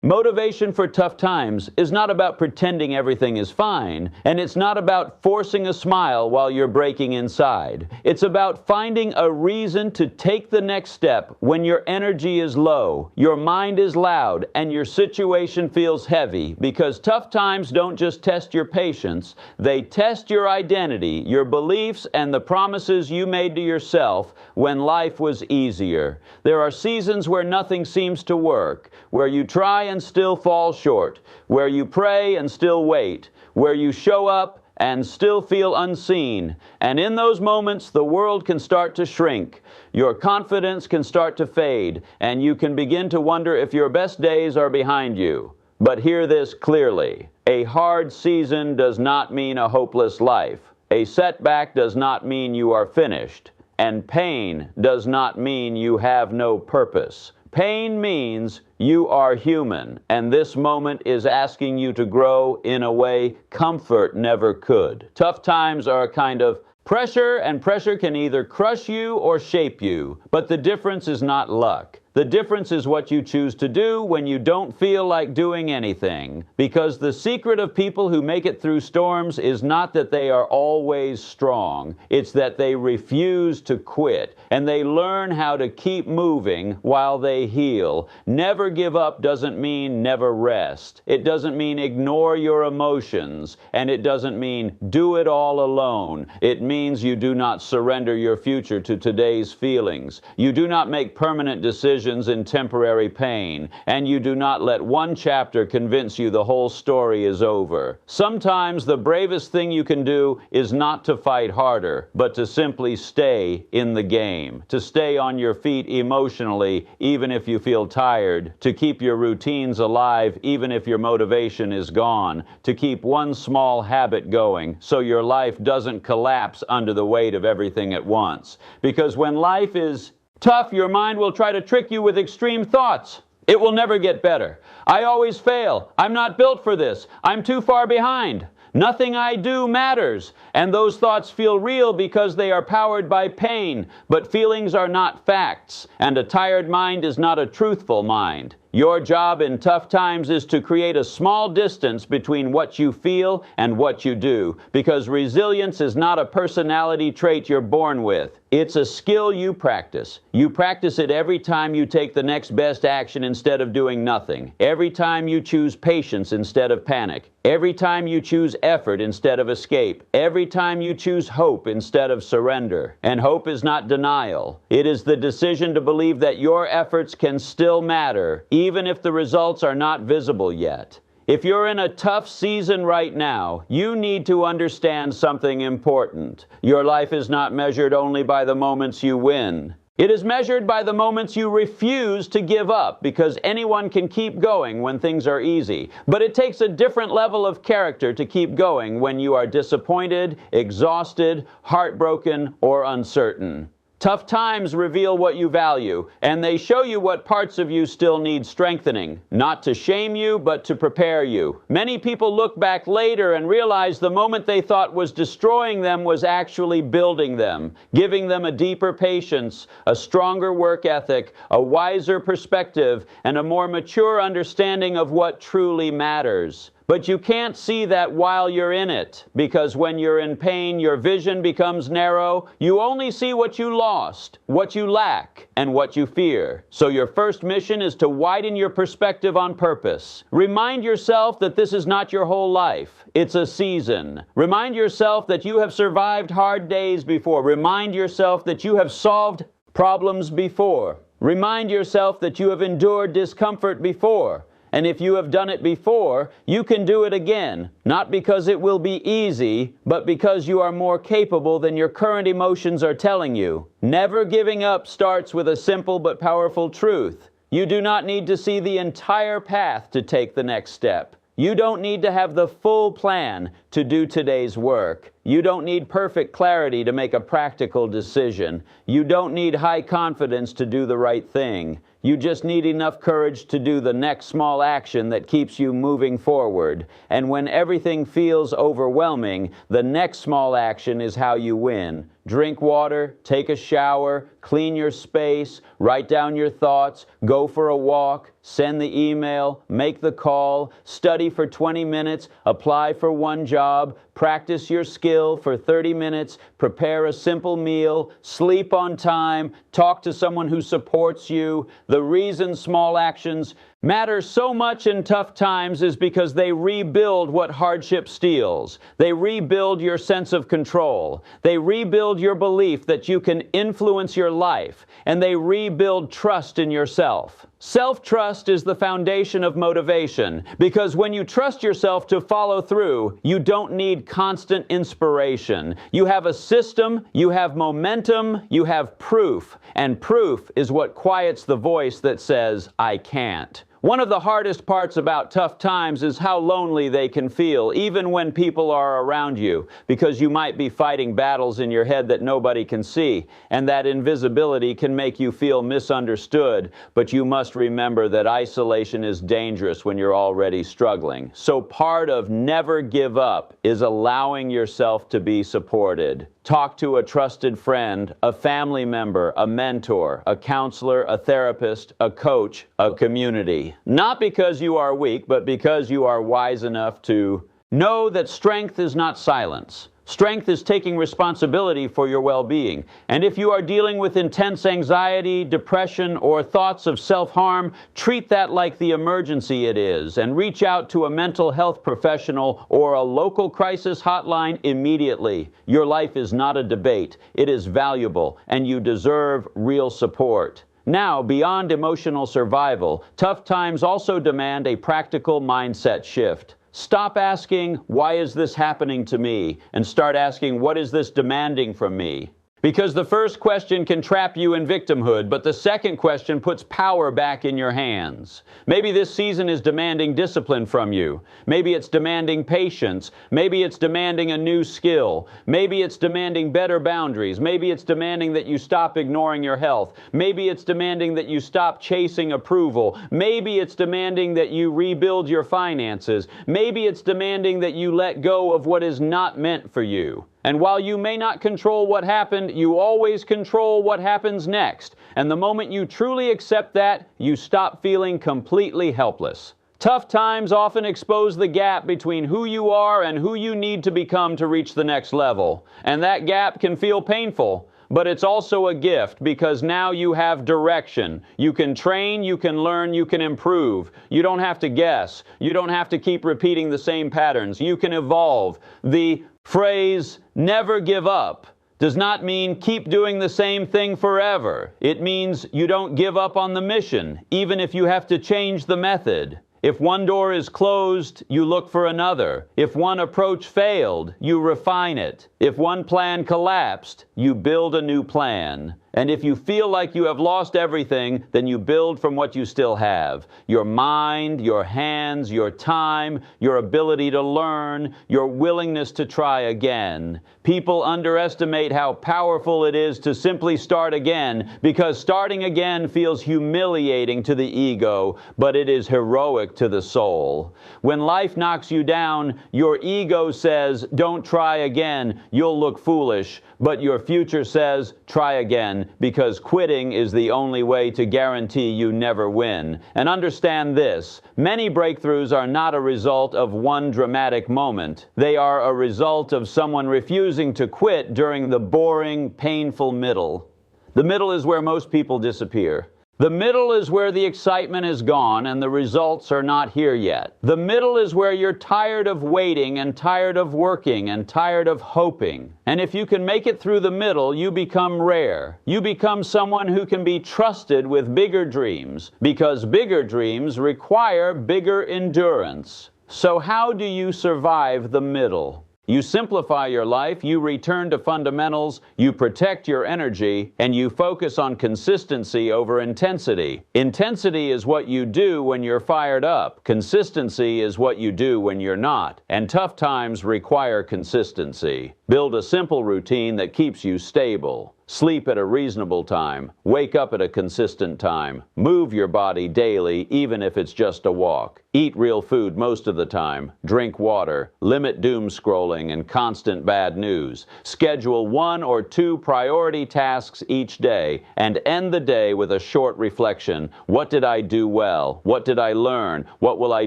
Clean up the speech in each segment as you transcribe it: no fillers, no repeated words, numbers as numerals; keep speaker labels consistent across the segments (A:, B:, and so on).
A: Motivation for tough times is not about pretending everything is fine, and it's not about forcing a smile while you're breaking inside. It's about finding a reason to take the next step when your energy is low, your mind is loud, and your situation feels heavy, because tough times don't just test your patience, they test your identity, your beliefs, and the promises you made to yourself when life was easier. There are seasons where nothing seems to work, where you try and still fall short, where you pray and still wait, where you show up and still feel unseen. And in those moments, the world can start to shrink. Your confidence can start to fade, and you can begin to wonder if your best days are behind you. But hear this clearly. A hard season does not mean a hopeless life. A setback does not mean you are finished. And pain does not mean you have no purpose. Pain means you are human, and this moment is asking you to grow in a way comfort never could. Tough times are a kind of pressure, and pressure can either crush you or shape you, but the difference is not luck. The difference is what you choose to do when you don't feel like doing anything. Because the secret of people who make it through storms is not that they are always strong. It's that they refuse to quit, and they learn how to keep moving while they heal. Never give up doesn't mean never rest. It doesn't mean ignore your emotions, and it doesn't mean do it all alone. It means you do not surrender your future to today's feelings. You do not make permanent decisions in temporary pain, and you do not let one chapter convince you the whole story is over. Sometimes the bravest thing you can do is not to fight harder, but to simply stay in the game, to stay on your feet emotionally even if you feel tired, to keep your routines alive even if your motivation is gone, to keep one small habit going so your life doesn't collapse under the weight of everything at once. Because when life is tough, your mind will try to trick you with extreme thoughts. It will never get better. I always fail. I'm not built for this. I'm too far behind. Nothing I do matters. And those thoughts feel real because they are powered by pain. But feelings are not facts. And a tired mind is not a truthful mind. Your job in tough times is to create a small distance between what you feel and what you do, because resilience is not a personality trait you're born with. It's a skill you practice. You practice it every time you take the next best action instead of doing nothing. Every time you choose patience instead of panic. Every time you choose effort instead of escape. Every time you choose hope instead of surrender. And hope is not denial. It is the decision to believe that your efforts can still matter, even if the results are not visible yet. If you're in a tough season right now, you need to understand something important. Your life is not measured only by the moments you win. It is measured by the moments you refuse to give up, because anyone can keep going when things are easy. But it takes a different level of character to keep going when you are disappointed, exhausted, heartbroken, or uncertain. Tough times reveal what you value, and they show you what parts of you still need strengthening, not to shame you, but to prepare you. Many people look back later and realize the moment they thought was destroying them was actually building them, giving them a deeper patience, a stronger work ethic, a wiser perspective, and a more mature understanding of what truly matters. But you can't see that while you're in it, because when you're in pain, your vision becomes narrow. You only see what you lost, what you lack, and what you fear. So your first mission is to widen your perspective on purpose. Remind yourself that this is not your whole life. It's a season. Remind yourself that you have survived hard days before. Remind yourself that you have solved problems before. Remind yourself that you have endured discomfort before. And if you have done it before, you can do it again, not because it will be easy, but because you are more capable than your current emotions are telling you. Never giving up starts with a simple but powerful truth. You do not need to see the entire path to take the next step. You don't need to have the full plan to do today's work. You don't need perfect clarity to make a practical decision. You don't need high confidence to do the right thing. You just need enough courage to do the next small action that keeps you moving forward. And when everything feels overwhelming, the next small action is how you win. drink water, take a shower, clean your space, write down your thoughts, go for a walk, send the email, make the call, study for 20 minutes, apply for one job, practice your skill for 30 minutes, prepare a simple meal, sleep on time, talk to someone who supports you. The reason small actions matter so much in tough times is because they rebuild what hardship steals. They rebuild your sense of control. They rebuild your belief that you can influence your life, and they rebuild trust in yourself. Self-trust is the foundation of motivation, because when you trust yourself to follow through, you don't need constant inspiration. You have a system, you have momentum, you have proof, and proof is what quiets the voice that says, "I can't." One of the hardest parts about tough times is how lonely they can feel, even when people are around you, because you might be fighting battles in your head that nobody can see, and that invisibility can make you feel misunderstood. But you must remember that isolation is dangerous when you're already struggling. So part of never give up is allowing yourself to be supported. Talk to a trusted friend, a family member, a mentor, a counselor, a therapist, a coach, a community. Not because you are weak, but because you are wise enough to know that strength is not silence. Strength is taking responsibility for your well-being. And if you are dealing with intense anxiety, depression, or thoughts of self-harm, treat that like the emergency it is and reach out to a mental health professional or a local crisis hotline immediately. Your life is not a debate. It is valuable, and you deserve real support. Now, beyond emotional survival, tough times also demand a practical mindset shift. Stop asking, "Why is this happening to me?" and start asking, "What is this demanding from me?" Because the first question can trap you in victimhood, but the second question puts power back in your hands. Maybe this season is demanding discipline from you. Maybe it's demanding patience. Maybe it's demanding a new skill. Maybe it's demanding better boundaries. Maybe it's demanding that you stop ignoring your health. Maybe it's demanding that you stop chasing approval. Maybe it's demanding that you rebuild your finances. Maybe it's demanding that you let go of what is not meant for you. And while you may not control what happened, you always control what happens next. And the moment you truly accept that, you stop feeling completely helpless. Tough times often expose the gap between who you are and who you need to become to reach the next level. And that gap can feel painful, but it's also a gift because now you have direction. You can train, you can learn, you can improve. You don't have to guess. You don't have to keep repeating the same patterns. You can evolve. The phrase, "never give up," does not mean keep doing the same thing forever. It means you don't give up on the mission, even if you have to change the method. If one door is closed, you look for another. If one approach failed, you refine it. If one plan collapsed, you build a new plan. And if you feel like you have lost everything, then you build from what you still have. Your mind, your hands, your time, your ability to learn, your willingness to try again. People underestimate how powerful it is to simply start again, because starting again feels humiliating to the ego, but it is heroic to the soul. When life knocks you down, your ego says, "Don't try again, you'll look foolish." But your future says, "Try again," because quitting is the only way to guarantee you never win. And understand this, many breakthroughs are not a result of one dramatic moment. They are a result of someone refusing to quit during the boring, painful middle. The middle is where most people disappear. The middle is where the excitement is gone and the results are not here yet. The middle is where you're tired of waiting and tired of working and tired of hoping. And if you can make it through the middle, you become rare. You become someone who can be trusted with bigger dreams, because bigger dreams require bigger endurance. So how do you survive the middle? You simplify your life, you return to fundamentals, you protect your energy, and you focus on consistency over intensity. Intensity is what you do when you're fired up. Consistency is what you do when you're not. And tough times require consistency. Build a simple routine that keeps you stable. Sleep at a reasonable time. Wake up at a consistent time. Move your body daily, even if it's just a walk. Eat real food most of the time. Drink water. Limit doom scrolling and constant bad news. Schedule 1 or 2 priority tasks each day and end the day with a short reflection. What did I do well? What did I learn? What will I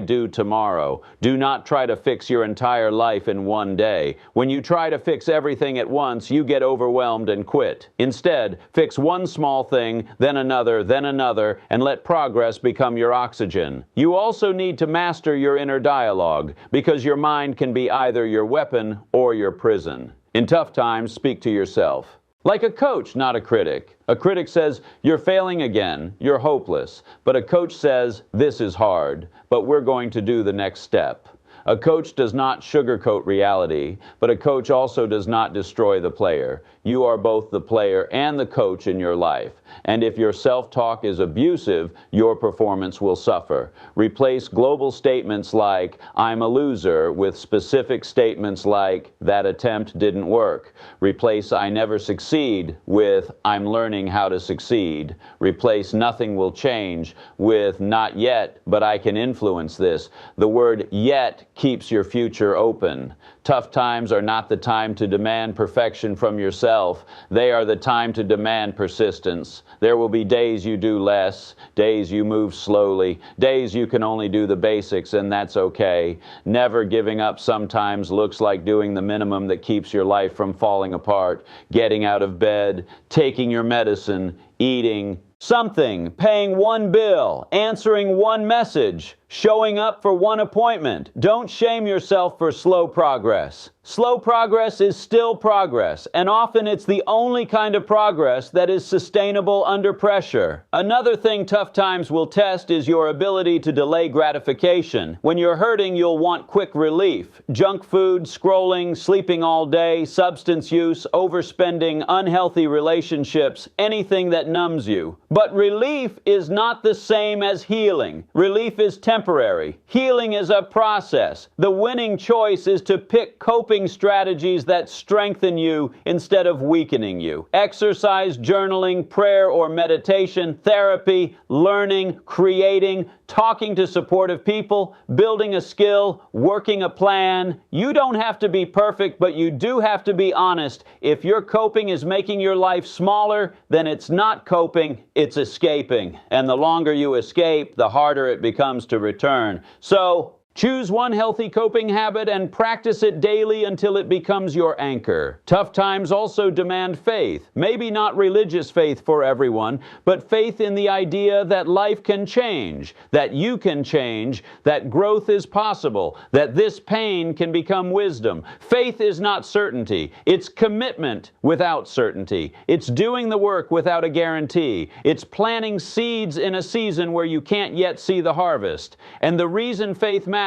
A: do tomorrow? Do not try to fix your entire life in one day. When you try to fix everything at once, you get overwhelmed and quit. Instead, fix one small thing, then another, and let progress become your oxygen. You also need to master your inner dialogue, because your mind can be either your weapon or your prison. In tough times, speak to yourself. Like a coach, not a critic. A critic says, "You're failing again, you're hopeless." But a coach says, "This is hard, but we're going to do the next step." A coach does not sugarcoat reality, but a coach also does not destroy the player. You are both the player and the coach in your life. And if your self-talk is abusive, your performance will suffer. Replace global statements like, "I'm a loser," with specific statements like, "That attempt didn't work." Replace "I never succeed" with, "I'm learning how to succeed." Replace "nothing will change" with, "not yet, but I can influence this." The word "yet" keeps your future open. Tough times are not the time to demand perfection from yourself. They are the time to demand persistence. There will be days you do less, days you move slowly, days you can only do the basics, and that's okay. Never giving up sometimes looks like doing the minimum that keeps your life from falling apart. Getting out of bed, taking your medicine, eating something, paying one bill, answering one message, showing up for one appointment. Don't shame yourself for slow progress. Slow progress is still progress, and often it's the only kind of progress that is sustainable under pressure. Another thing tough times will test is your ability to delay gratification. When you're hurting, you'll want quick relief. Junk food, scrolling, sleeping all day, substance use, overspending, unhealthy relationships, anything that numbs you. But relief is not the same as healing. Relief is temporary. Healing is a process. The winning choice is to pick coping strategies that strengthen you instead of weakening you. Exercise, journaling, prayer or meditation, therapy, learning, creating, talking to supportive people, building a skill, working a plan. You don't have to be perfect, but you do have to be honest. If your coping is making your life smaller, then it's not coping, it's escaping. And the longer you escape, the harder it becomes to return. So, choose one healthy coping habit and practice it daily until it becomes your anchor. Tough times also demand faith. Maybe not religious faith for everyone, but faith in the idea that life can change, that you can change, that growth is possible, that this pain can become wisdom. Faith is not certainty. It's commitment without certainty. It's doing the work without a guarantee. It's planting seeds in a season where you can't yet see the harvest. And the reason faith matters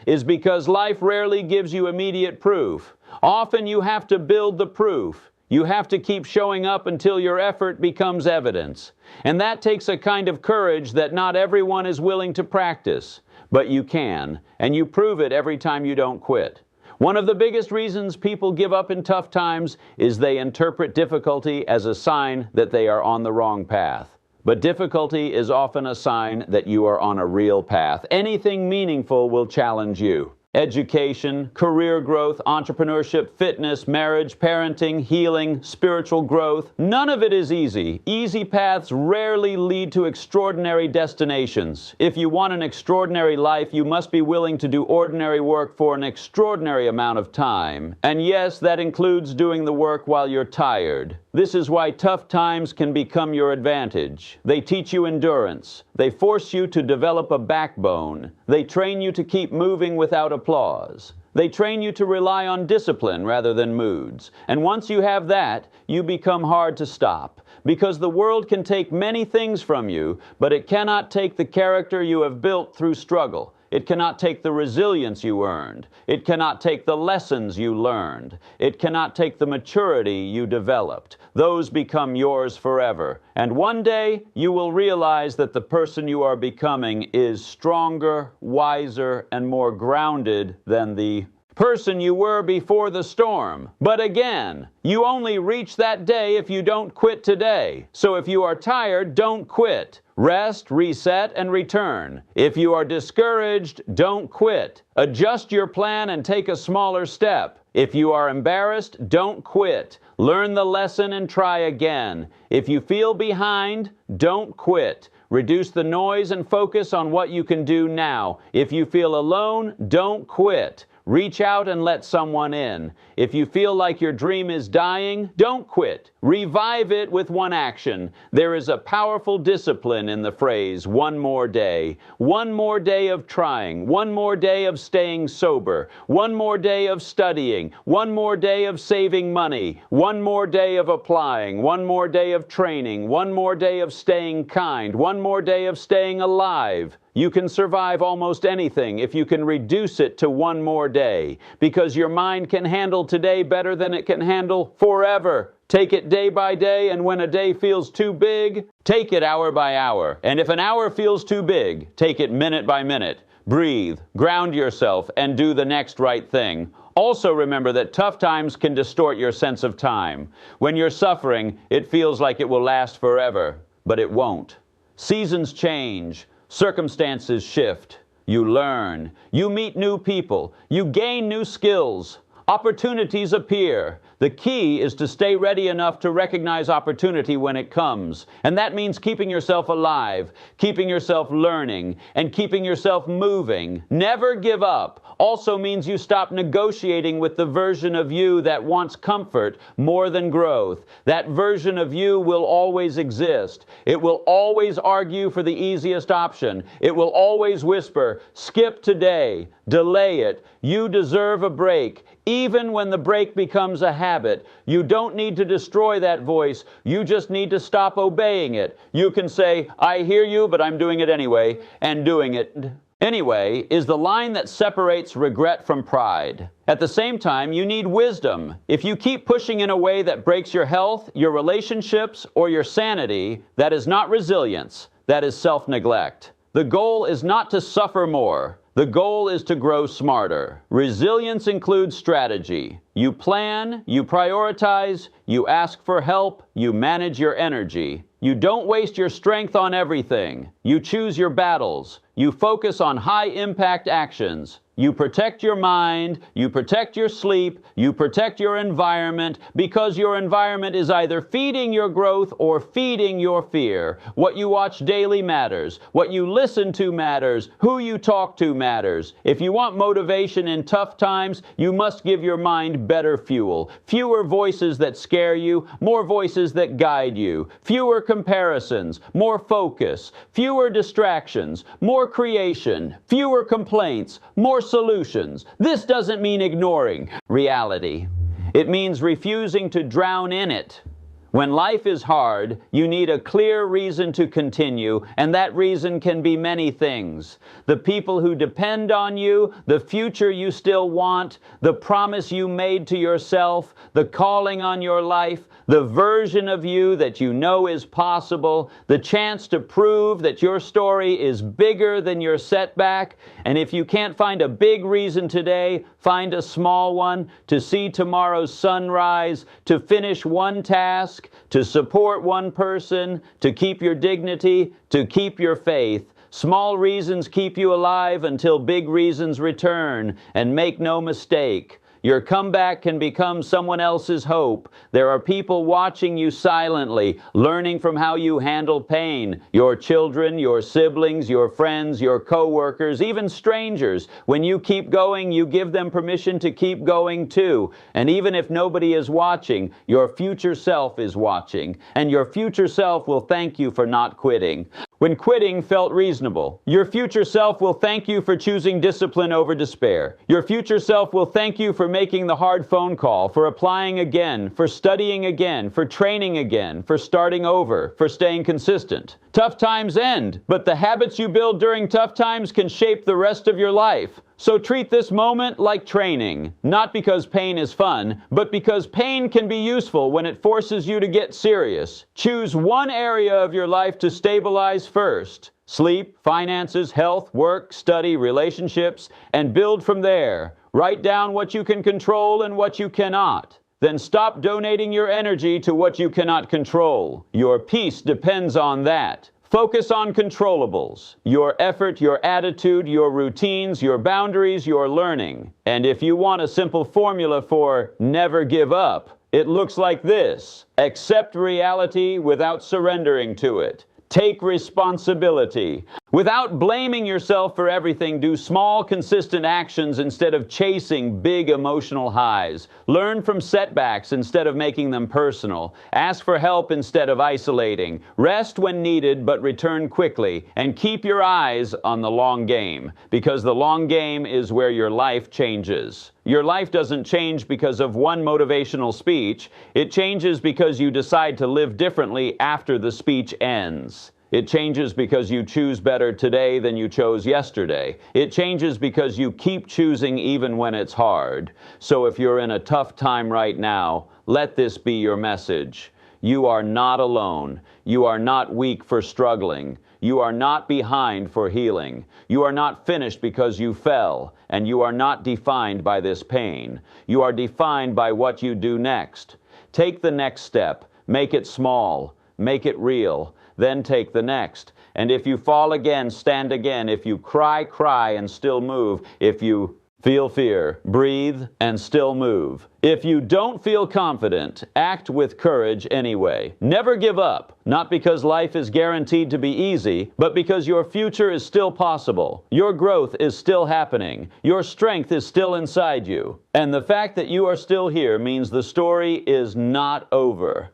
A: is because life rarely gives you immediate proof. Often you have to build the proof. You have to keep showing up until your effort becomes evidence. And that takes a kind of courage that not everyone is willing to practice. But you can, and you prove it every time you don't quit. One of the biggest reasons people give up in tough times is they interpret difficulty as a sign that they are on the wrong path. But difficulty is often a sign that you are on a real path. Anything meaningful will challenge you. Education, career growth, entrepreneurship, fitness, marriage, parenting, healing, spiritual growth. None of it is easy. Easy paths rarely lead to extraordinary destinations. If you want an extraordinary life, you must be willing to do ordinary work for an extraordinary amount of time. And yes, that includes doing the work while you're tired. This is why tough times can become your advantage. They teach you endurance. They force you to develop a backbone. They train you to keep moving without applause. They train you to rely on discipline rather than moods. And once you have that, you become hard to stop. Because the world can take many things from you, but it cannot take the character you have built through struggle. It cannot take the resilience you earned. It cannot take the lessons you learned. It cannot take the maturity you developed. Those become yours forever. And one day, you will realize that the person you are becoming is stronger, wiser, and more grounded than the person you were before the storm. But again, you only reach that day if you don't quit today. So if you are tired, don't quit. Rest, reset, and return. If you are discouraged, don't quit. Adjust your plan and take a smaller step. If you are embarrassed, don't quit. Learn the lesson and try again. If you feel behind, don't quit. Reduce the noise and focus on what you can do now. If you feel alone, don't quit. Reach out and let someone in. If you feel like your dream is dying, don't quit. Revive it with one action. There is a powerful discipline in the phrase, one more day. One more day of trying. One more day of staying sober. One more day of studying. One more day of saving money. One more day of applying. One more day of training. One more day of staying kind. One more day of staying alive. You can survive almost anything if you can reduce it to one more day, because your mind can handle today better than it can handle forever. Take it day by day, and when a day feels too big, take it hour by hour. And if an hour feels too big, take it minute by minute. Breathe, ground yourself, and do the next right thing. Also remember that tough times can distort your sense of time. When you're suffering, it feels like it will last forever, but it won't. Seasons change. Circumstances shift. You learn. You meet new people. You gain new skills. Opportunities appear. The key is to stay ready enough to recognize opportunity when it comes. And that means keeping yourself alive, keeping yourself learning, and keeping yourself moving. Never give up. Also means you stop negotiating with the version of you that wants comfort more than growth. That version of you will always exist. It will always argue for the easiest option. It will always whisper, skip today, delay it. You deserve a break. Even when the break becomes a habit, you don't need to destroy that voice. You just need to stop obeying it. You can say, I hear you, but I'm doing it anyway, and doing it anyway is the line that separates regret from pride. At the same time, you need wisdom. If you keep pushing in a way that breaks your health, your relationships, or your sanity, that is not resilience. That is self-neglect. The goal is not to suffer more. The goal is to grow smarter. Resilience includes strategy. You plan, you prioritize, you ask for help, you manage your energy. You don't waste your strength on everything. You choose your battles. You focus on high-impact actions. You protect your mind, you protect your sleep, you protect your environment, because your environment is either feeding your growth or feeding your fear. What you watch daily matters. What you listen to matters. Who you talk to matters. If you want motivation in tough times, you must give your mind better fuel. Fewer voices that scare you, more voices that guide you. Fewer comparisons, more focus. Fewer distractions, more creation. Fewer complaints, more solutions. This doesn't mean ignoring reality. It means refusing to drown in it. When life is hard, you need a clear reason to continue, and that reason can be many things. The people who depend on you, the future you still want, the promise you made to yourself, the calling on your life, the version of you that you know is possible, the chance to prove that your story is bigger than your setback. And if you can't find a big reason today, find a small one: to see tomorrow's sunrise, to finish one task, to support one person, to keep your dignity, to keep your faith. Small reasons keep you alive until big reasons return. And make no mistake, your comeback can become someone else's hope. There are people watching you silently, learning from how you handle pain. Your children, your siblings, your friends, your co-workers, even strangers. When you keep going, you give them permission to keep going too. And even if nobody is watching, your future self is watching. And your future self will thank you for not quitting. When quitting felt reasonable, your future self will thank you for choosing discipline over despair. Your future self will thank you for making the hard phone call, for applying again, for studying again, for training again, for starting over, for staying consistent. Tough times end, but the habits you build during tough times can shape the rest of your life. So treat this moment like training, not because pain is fun, but because pain can be useful when it forces you to get serious. Choose one area of your life to stabilize first. Sleep, finances, health, work, study, relationships, and build from there. Write down what you can control and what you cannot. Then stop donating your energy to what you cannot control. Your peace depends on that. Focus on controllables: your effort, your attitude, your routines, your boundaries, your learning. And if you want a simple formula for never give up, it looks like this: accept reality without surrendering to it. Take responsibility. Without blaming yourself for everything, do small, consistent actions instead of chasing big emotional highs. Learn from setbacks instead of making them personal. Ask for help instead of isolating. Rest when needed, but return quickly. And keep your eyes on the long game, because the long game is where your life changes. Your life doesn't change because of one motivational speech. It changes because you decide to live differently after the speech ends. It changes because you choose better today than you chose yesterday. It changes because you keep choosing even when it's hard. So if you're in a tough time right now, let this be your message. You are not alone. You are not weak for struggling. You are not behind for healing. You are not finished because you fell, and you are not defined by this pain. You are defined by what you do next. Take the next step. Make it small. Make it real. Then take the next. And if you fall again, stand again. If you cry, cry and still move. If you feel fear, breathe and still move. If you don't feel confident, act with courage anyway. Never give up, not because life is guaranteed to be easy, but because your future is still possible. Your growth is still happening. Your strength is still inside you. And the fact that you are still here means the story is not over.